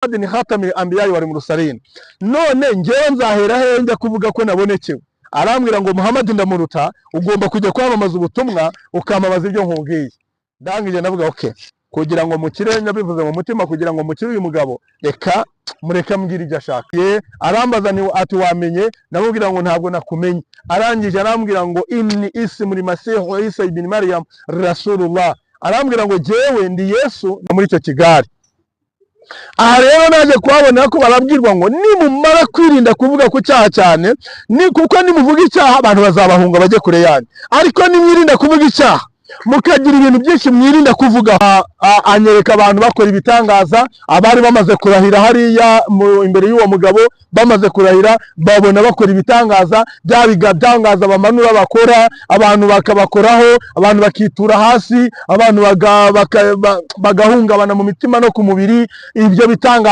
ni hatami ambiyayi wari murusalini none ngewe nzahera he njya kuvuga ko nabonekewe arambwira ngo Muhammad ndamuruta ugomba kujya kwamamaza ubutumwa ukamamaza ibyo nkubwiye ndangije navuga okay kugira ngo mukire nyabivuze mu mutima kugira ngo mukire uyu mugabo reka mureka mbwira ibyo ashaka arambaza ni ati wamenye namubwira ngo ntabwo nakumenye arangije arambwira ngo inni ismu limasihu Isa ibn Maryam rasulullah arambwira ngo jewe ndi Yesu muri icyo kigari. Aha rero naje kuhabona ko barabwirwa ngo nimumara kwirinda kuvuga ku cyaha cyane ni kuko nimuvuga icyaha abantu bazabahunga bajye kure yanyu ariko nimwirinda kuvuga icyaha mukagira ibintu byinshi mwirinda kuvuga. Anyereka abantu bakora ibitangaza abari bamaze kurahira hariya imbere y'uwo mugabo bamaze kurahira babona bakora ibitangaza byabigatangaza bamanura bakora abantu bakabakoraho abantu bakitura hasi abantu bagahungabana mu mitima no ku mubiri ibyo bitangaza